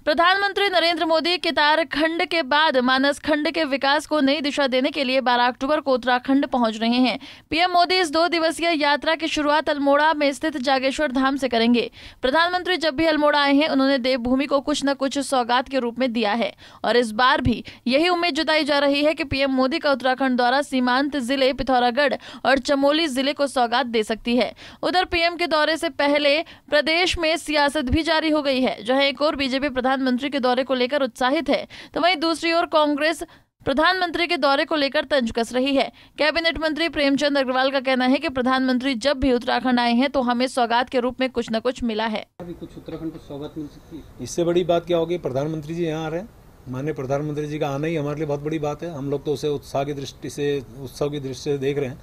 प्रधानमंत्री नरेंद्र मोदी केदार खंड के बाद मानस खंड के विकास को नई दिशा देने के लिए 12 अक्टूबर को उत्तराखंड पहुंच रहे हैं। पीएम मोदी इस 2 दिवसीय यात्रा की शुरुआत अल्मोड़ा में स्थित जागेश्वर धाम से करेंगे। प्रधानमंत्री जब भी अल्मोड़ा आए हैं, उन्होंने देवभूमि को कुछ न कुछ सौगात के रूप में दिया है और इस बार भी यही उम्मीद जताई जा रही है कि पीएम मोदी का उत्तराखंड दौरा सीमांत जिले पिथौरागढ़ और चमोली जिले को सौगात दे सकती है। उधर पीएम के दौरे से पहले प्रदेश में सियासत भी जारी हो गई है, जहां एक और बीजेपी प्रधानमंत्री के दौरे को लेकर उत्साहित है, तो वहीं दूसरी ओर कांग्रेस प्रधानमंत्री के दौरे को लेकर तंज कस रही है। कैबिनेट मंत्री प्रेमचंद अग्रवाल का कहना है कि प्रधानमंत्री जब भी उत्तराखंड आए हैं तो हमें सौगात के रूप में कुछ न कुछ मिला है। अभी कुछ उत्तराखंड को सौगात मिल सकती है। इससे बड़ी बात क्या होगी? प्रधानमंत्री जी यहाँ आ रहे हैं। माननीय प्रधानमंत्री जी का आना ही हमारे लिए बहुत बड़ी बात है। हम लोग तो उसे उत्साह की दृष्टि से देख रहे हैं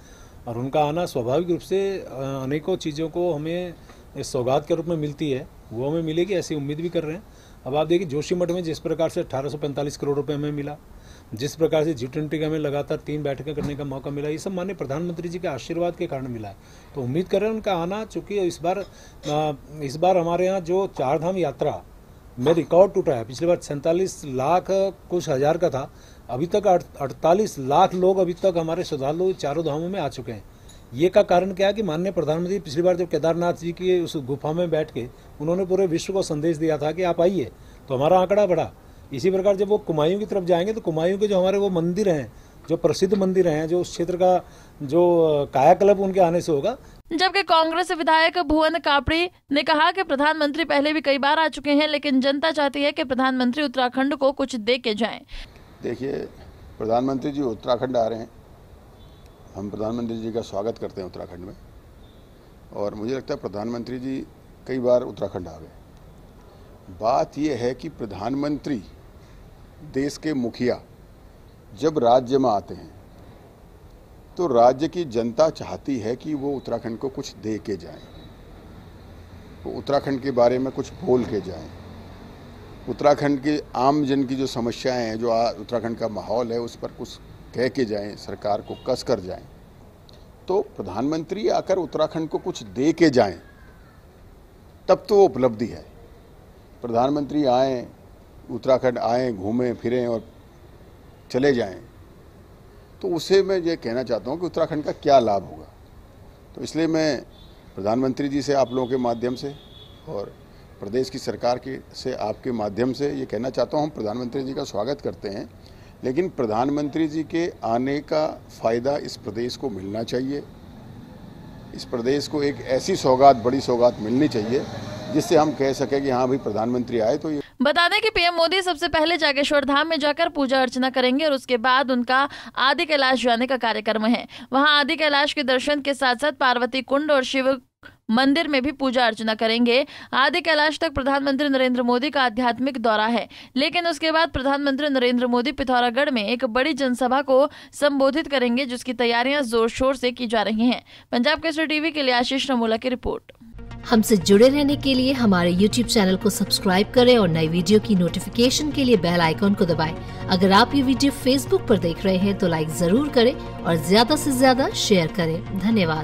और उनका आना स्वाभाविक रूप से अनेकों चीज़ों को हमें इस सौगात के रूप में मिलती है, वो हमें मिलेगी ऐसी उम्मीद भी कर रहे हैं। अब आप देखिए जोशीमठ में जिस प्रकार से 1845 करोड़ रुपए हमें मिला, जिस प्रकार से G20 का हमें लगातार 3 बैठकें करने का मौका मिला, ये सब माननीय प्रधानमंत्री जी के आशीर्वाद के कारण मिला है। तो उम्मीद कर रहे हैं उनका आना, चूँकि इस बार हमारे यहाँ जो 4 धाम यात्रा में रिकॉर्ड टूटा है। पिछली बार 47 लाख कुछ हज़ार का था, अभी तक 48 लाख लोग अभी तक हमारे श्रद्धालु चारों धामों में आ चुके हैं। ये का कारण क्या है कि माननीय प्रधानमंत्री पिछली बार जब केदारनाथ जी की उस गुफा में बैठ के उन्होंने पूरे विश्व को संदेश दिया था कि आप आइए, तो हमारा आंकड़ा बढ़ा। इसी प्रकार जब वो कुमायूं की तरफ जाएंगे तो कुमायूं के जो हमारे वो मंदिर हैं, जो प्रसिद्ध मंदिर हैं, जो उस क्षेत्र का जो कायाकल्प उनके आने से होगा। जबकि कांग्रेस विधायक भुवन कापड़ी ने कहा कि प्रधानमंत्री पहले भी कई बार आ चुके हैं, लेकिन जनता चाहती है कि प्रधानमंत्री उत्तराखंड को कुछ दे के जाएं। देखिए, प्रधानमंत्री जी उत्तराखंड आ रहे हैं, हम प्रधानमंत्री जी का स्वागत करते हैं उत्तराखंड में, और मुझे लगता है प्रधानमंत्री जी कई बार उत्तराखंड आ गए। बात यह है कि प्रधानमंत्री देश के मुखिया जब राज्य में आते हैं तो राज्य की जनता चाहती है कि वो उत्तराखंड को कुछ दे के जाएं, वो उत्तराखंड के बारे में कुछ बोल के जाएं, उत्तराखंड के आम जन की जो समस्याएं हैं, जो उत्तराखंड का माहौल है, उस पर कुछ कह के जाएं, सरकार को कस कर जाएं। तो प्रधानमंत्री आकर उत्तराखंड को कुछ दे के जाएं, तब तो वो उपलब्धि है। प्रधानमंत्री आएँ, उत्तराखंड आएँ, घूमें फिरें और चले जाएं, तो उसे मैं ये कहना चाहता हूँ कि उत्तराखंड का क्या लाभ होगा। तो इसलिए मैं प्रधानमंत्री जी से आप लोगों के माध्यम से और प्रदेश की सरकार से आपके माध्यम से ये कहना चाहता हूँ, हम प्रधानमंत्री जी का स्वागत करते हैं, लेकिन प्रधानमंत्री जी के आने का फ़ायदा इस प्रदेश को मिलना चाहिए। इस प्रदेश को एक ऐसी सौगात, बड़ी सौगात मिलनी चाहिए जिससे हम कह सकें कि हाँ भाई प्रधानमंत्री आए। तो ये बता दें कि पीएम मोदी सबसे पहले जागेश्वर धाम में जाकर पूजा अर्चना करेंगे और उसके बाद उनका आदि कैलाश जाने का कार्यक्रम है। वहां आदि कैलाश के दर्शन के साथ साथ पार्वती कुंड और शिव मंदिर में भी पूजा अर्चना करेंगे। आदि कैलाश तक प्रधानमंत्री नरेंद्र मोदी का आध्यात्मिक दौरा है, लेकिन उसके बाद प्रधानमंत्री नरेंद्र मोदी पिथौरागढ़ में एक बड़ी जनसभा को संबोधित करेंगे, जिसकी तैयारियां जोर शोर से की जा रही हैं। पंजाब केसरी टीवी के लिए आशीष नमोला की रिपोर्ट। हमसे जुड़े रहने के लिए हमारे YouTube चैनल को सब्सक्राइब करें और नई वीडियो की नोटिफिकेशन के लिए बेल आइकॉन को दबाएं। अगर आप ये वीडियो Facebook पर देख रहे हैं तो लाइक जरूर करें और ज्यादा से ज्यादा शेयर करें। धन्यवाद।